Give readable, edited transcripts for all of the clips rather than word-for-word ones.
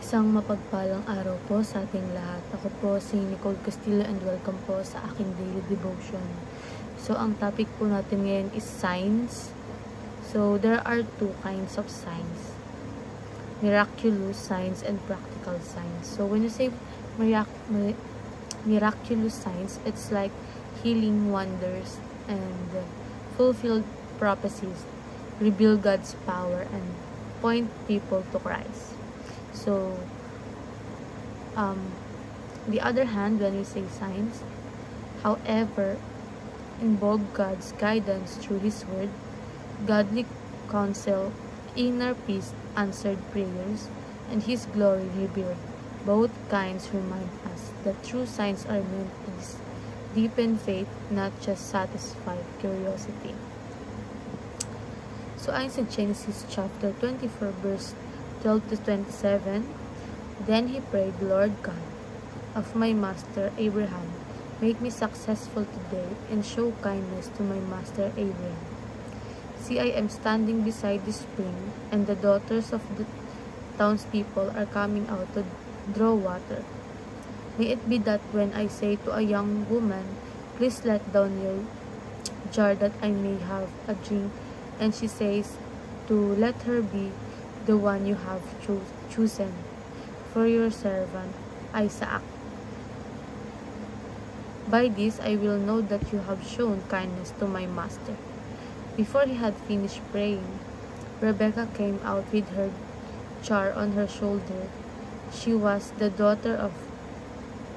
Isang mapagpalang araw po sa ating lahat. Ako po si Nicole Castillo and welcome po sa aking daily devotion. So, ang topic po natin ngayon is signs. So, there are two kinds of signs. Miraculous signs and practical signs. So, when you say miraculous signs, it's like healing wonders and fulfilled prophecies, reveal God's power, and point people to Christ. So, the other hand, when we say signs, however, involve God's guidance through His Word, godly counsel, inner peace, answered prayers, and His glory revealed. Both kinds remind us that true signs are meant to deepen faith, not just satisfy curiosity. So, ayon sa Genesis chapter 24, verse 12 to 27, then he prayed, Lord God of my master Abraham, make me successful today and show kindness to my master Abraham. See, I am standing beside the spring, and the daughters of the townspeople are coming out to draw water. May it be that when I say to a young woman, please let down your jar that I may have a drink, and she says to let her be the one you have chosen for your servant Isaac. By this I will know that you have shown kindness to my master. Before he had finished praying, Rebekah came out with her jar on her shoulder. She was the daughter of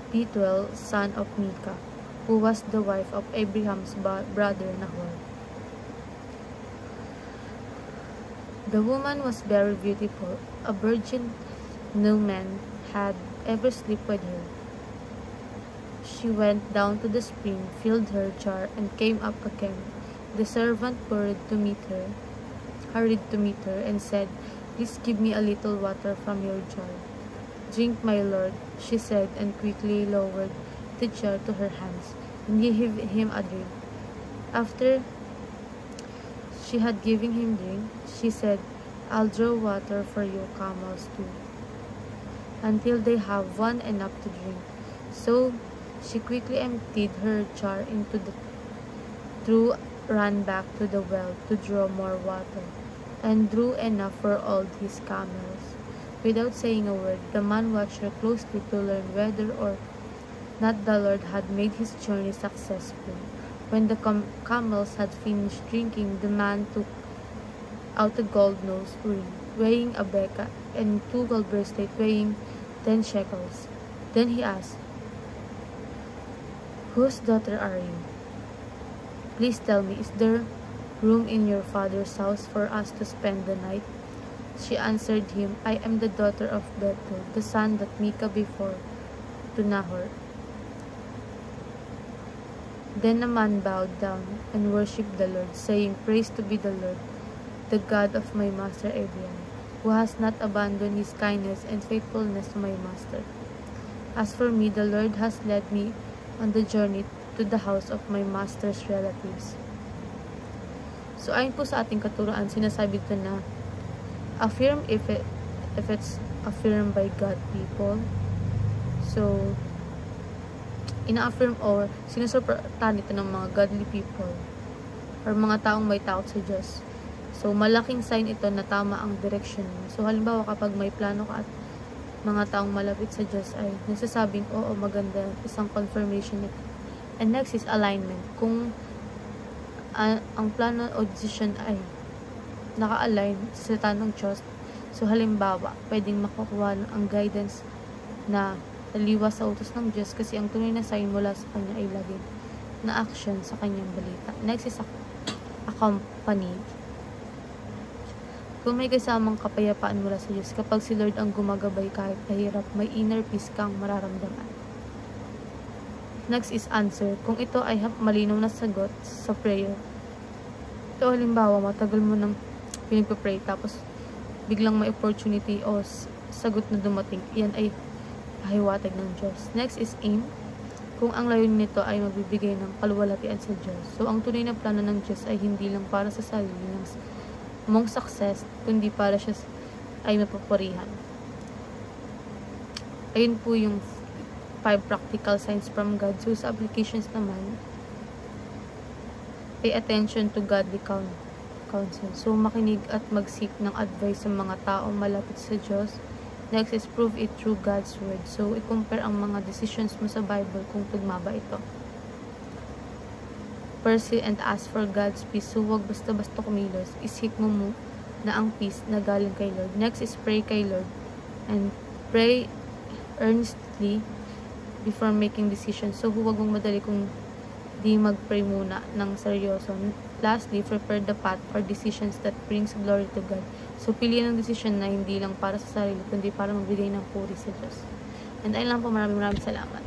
Bethuel, son of Milcah, who was the wife of Abraham's brother Nahor. The woman was very beautiful, a virgin. No man had ever slept with her. She went down to the spring, filled her jar, and came up again. The servant hurried to meet her, and said, please give me a little water from your jar. Drink, my lord, she said, and quickly lowered the jar to her hands, and gave him a drink. After she had given him drink, she said, I'll draw water for your camels too, until they have won enough to drink. So she quickly emptied her jar into the trough, ran back to the well to draw more water, and drew enough for all these camels. Without saying a word, the man watched her closely to learn whether or not the Lord had made his journey successful. When the camels had finished drinking, the man took out a gold-nosed ring, weighing a beka, and 2 gold bracelets weighing 10 shekels. Then he asked, whose daughter are you? Please tell me, is there room in your father's house for us to spend the night? She answered him, I am the daughter of Bethuel, the son that Milcah before to Nahor. Then the man bowed down and worshipped the Lord, saying, praise to be the Lord, the God of my master Abraham, who has not abandoned his kindness and faithfulness to my master. As for me, the Lord has led me on the journey to the house of my master's relatives. So, ayon po sa ating katuroan, sinasabi ito na affirm if it's affirmed by God people. So, ina-affirm or sinusuportahan ito ng mga godly people or mga taong may takot sa Diyos. So, malaking sign ito na tama ang direction mo. So, halimbawa kapag may plano ka at mga taong malapit sa Diyos ay nagsasabing, oo, maganda, isang confirmation ito. And next is alignment. Kung ang plano o decision ay naka-align sa salita ng Diyos, so halimbawa, pwedeng makukuha ang guidance na taliwas sa utos ng Diyos kasi ang tunay na sign mula sa Kanya ay lagi na action sa Kanyang balita. Next is accompany. Kung may kasamang kapayapaan mula sa Diyos, kapag si Lord ang gumagabay kahit mahirap, may inner peace kang mararamdaman. Next is answer. Kung ito ay malinaw na sagot sa prayer. So, halimbawa, matagal mo nang pinagpa-pray, tapos biglang may opportunity o sagot na dumating, iyan ay pahiwatig ng Diyos. Next is aim. Kung ang layunin nito ay magbibigay ng kaluwalhatian sa Diyos. So, ang tunay na plano ng Diyos ay hindi lang para sa sarili mong success, kundi para siya ay mapapurihan. Ayun po yung 5 practical signs from God. So, sa applications naman, pay attention to godly counsel. So, makinig at mag-seek ng advice sa mga taong malapit sa Diyos. Next is prove it through God's Word. So, i-compare ang mga decisions mo sa Bible kung tugma ba ito. Pursue and ask for God's peace. So, huwag basta-basta kumilos. Isik mo na ang peace na galing kay Lord. Next is pray kay Lord. And pray earnestly before making decisions. So, huwag mong madali kung di mag-pray muna ng seryoso. Lastly, prepare the path for decisions that brings glory to God. So, piliin ang decision na hindi lang para sa sarili, kundi para magbigay ng puri sa Diyos. And ayun lang po, maraming salamat.